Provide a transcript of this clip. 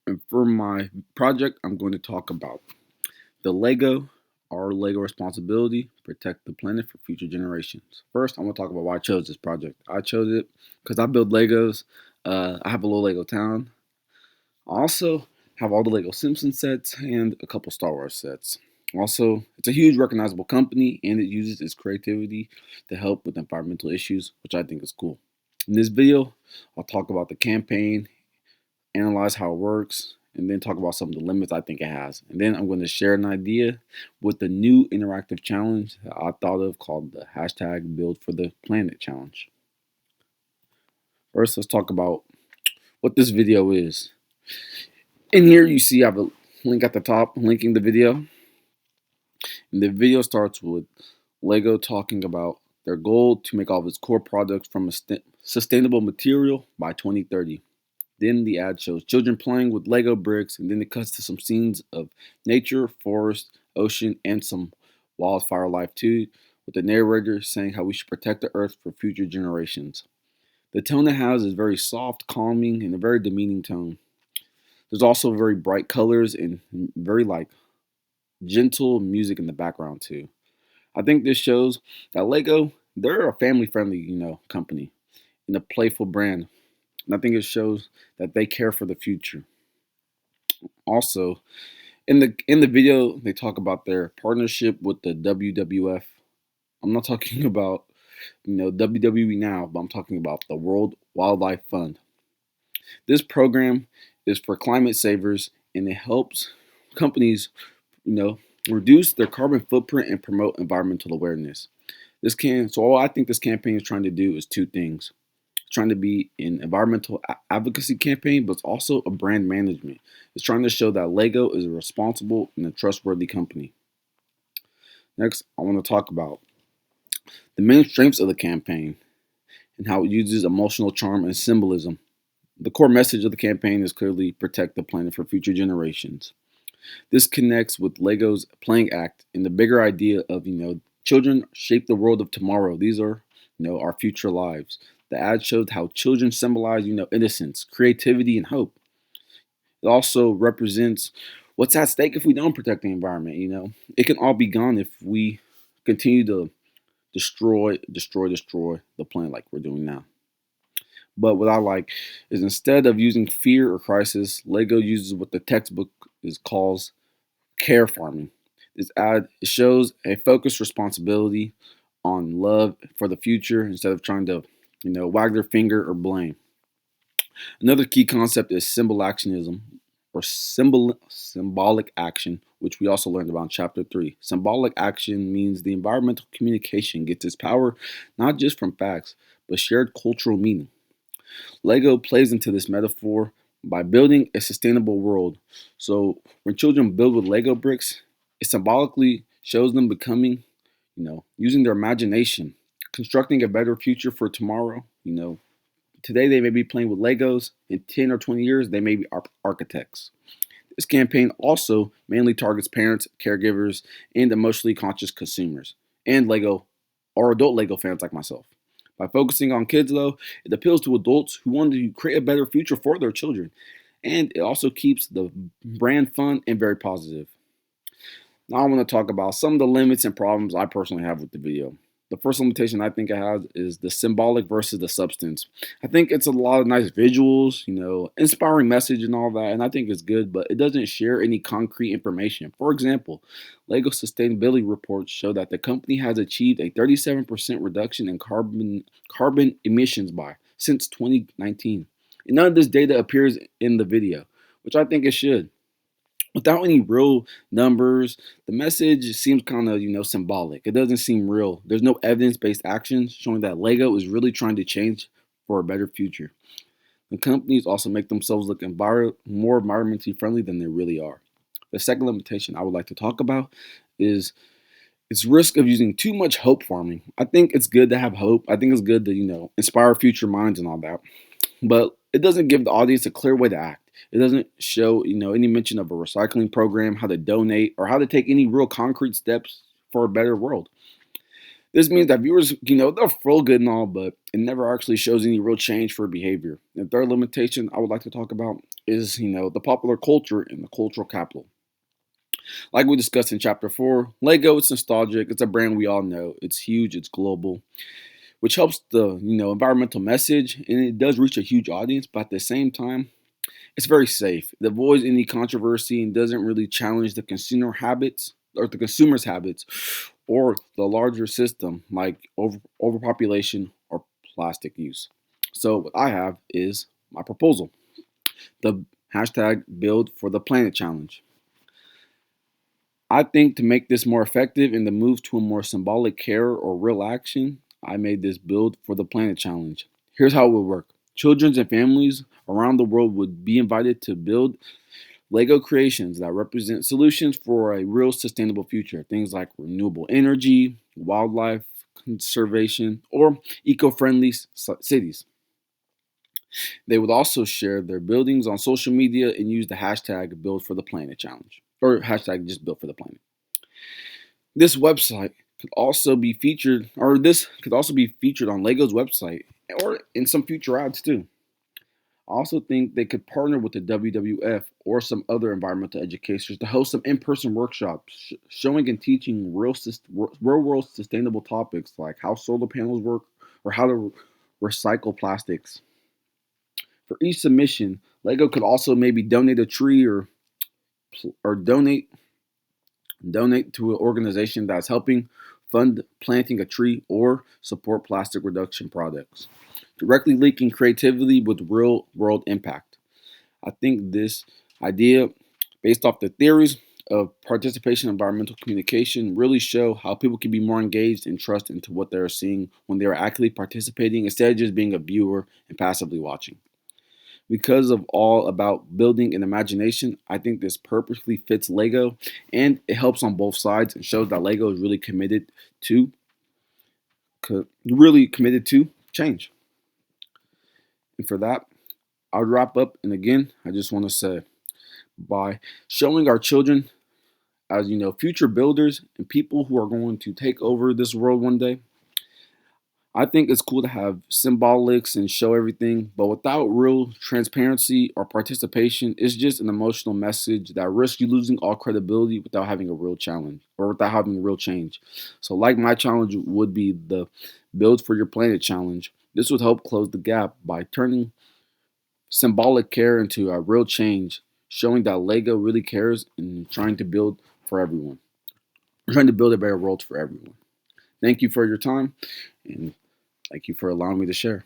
And for my project, I'm going to talk about the Lego, our Lego responsibility, protect the planet for future generations. First, I'm going to talk about why I chose this project. I chose it because I build Legos. I have a little Lego town. I also have all the Lego Simpson sets and a couple Star Wars sets. Also, it's a huge recognizable company and it uses its creativity to help with environmental issues, which I think is cool. In this video, I'll talk about the campaign, analyze how it works, and then talk about some of the limits I think it has. And then I'm going to share an idea with the new interactive challenge that I thought of called the hashtag Build for the Planet Challenge. First, let's talk about what this video is. In here, you see I have a link at the top linking the video. And the video starts with Lego talking about their goal to make all of its core products from a sustainable material by 2030. Then the ad shows children playing with Lego bricks, and then it cuts to some scenes of nature, forest, ocean, and some wildfire life too, with the narrator saying how we should protect the earth for future generations. The tone it has is very soft, calming, and a very demeaning tone. There's also very bright colors and very gentle music in the background too. I think this shows that Lego, they're a family-friendly, company and a playful brand. And I think it shows that they care for the future. Also, in the video, they talk about their partnership with the WWF. I'm not talking about WWE now, but I'm talking about the World Wildlife Fund. This program is for climate savers, and it helps companies, you know, reduce their carbon footprint and promote environmental awareness. So all I think this campaign is trying to do is two things. It's trying to be an environmental advocacy campaign, but it's also a brand management. It's trying to show that Lego is a responsible and a trustworthy company. Next, I want to talk about the main strengths of the campaign and how it uses emotional charm and symbolism. The core message of the campaign is clearly protect the planet for future generations. This connects with Lego's Playing Act and the bigger idea of, children shape the world of tomorrow. These are, our future lives. The ad showed how children symbolize, innocence, creativity, and hope. It also represents what's at stake if we don't protect the environment. It can all be gone if we continue to destroy the planet like we're doing now. But what I like is instead of using fear or crisis, Lego uses what the textbook calls care farming. This ad shows a focused responsibility on love for the future instead of trying to, wag their finger or blame. Another key concept is symbol actionism or symbolic action, which we also learned about in chapter 3. Symbolic action means the environmental communication gets its power not just from facts, but shared cultural meaning. Lego plays into this metaphor by building a sustainable world. So when children build with Lego bricks, it symbolically shows them becoming, using their imagination, constructing a better future for tomorrow. Today they may be playing with Legos. In 10 or 20 years, they may be architects. This campaign also mainly targets parents, caregivers, and emotionally conscious consumers, and Lego or adult Lego fans like myself. By focusing on kids, though, it appeals to adults who want to create a better future for their children. And it also keeps the brand fun and very positive. Now I want to talk about some of the limits and problems I personally have with the video. The first limitation I think it has is the symbolic versus the substance. I think it's a lot of nice visuals, inspiring message and all that, and I think it's good, but it doesn't share any concrete information. For example, Lego sustainability reports show that the company has achieved a 37% reduction in carbon emissions by since 2019. And none of this data appears in the video, which I think it should. Without any real numbers, the message seems kind of, symbolic. It doesn't seem real. There's no evidence-based action showing that Lego is really trying to change for a better future. The companies also make themselves look more environmentally friendly than they really are. The second limitation I would like to talk about is its risk of using too much hope farming. I think it's good to have hope. I think it's good to, inspire future minds and all that. But it doesn't give the audience a clear way to act. It doesn't show, any mention of a recycling program, how to donate, or how to take any real concrete steps for a better world. This means that viewers, they'll feel good and all, but it never actually shows any real change for behavior. And third limitation I would like to talk about is, the popular culture and the cultural capital. Like we discussed in chapter 4, Lego, it's nostalgic. It's a brand we all know. It's huge, it's global, which helps the, environmental message, and it does reach a huge audience, but at the same time, it's very safe. It avoids any controversy and doesn't really challenge the consumer habits or the consumer's habits or the larger system like overpopulation or plastic use. So what I have is my proposal. The hashtag build for the planet challenge. I think to make this more effective and to move to a more symbolic care or real action, I made this build for the planet challenge. Here's how it would work. Children and families around the world would be invited to build Lego creations that represent solutions for a real sustainable future. Things like renewable energy, wildlife conservation, or eco friendly cities. They would also share their buildings on social media and use the hashtag Build for the Planet Challenge or hashtag just Build for the Planet. This website could also be featured, or this could also be featured on Lego's website or in some future ads too. I also think they could partner with the WWF or some other environmental educators to host some in-person workshops showing and teaching real-world sustainable topics like how solar panels work or how to recycle plastics. For each submission, Lego could also maybe donate a tree or donate to an organization that's helping fund planting a tree or support plastic reduction projects, directly linking creativity with real world impact. I think this idea, based off the theories of participation and environmental communication, really show how people can be more engaged and trust into what they're seeing when they're actively participating instead of just being a viewer and passively watching. Because of all about building an imagination, I think this perfectly fits Lego and it helps on both sides and shows that Lego is to really committed to change. And for that, I'll wrap up. And again, I just want to say by showing our children as future builders and people who are going to take over this world one day, I think it's cool to have symbolics and show everything, but without real transparency or participation, it's just an emotional message that risks you losing all credibility without having a real challenge or without having a real change. So, like my challenge would be the Build for Your Planet challenge, this would help close the gap by turning symbolic care into a real change, showing that Lego really cares and trying to build for everyone. We're trying to build a better world for everyone. Thank you for your time and thank you for allowing me to share.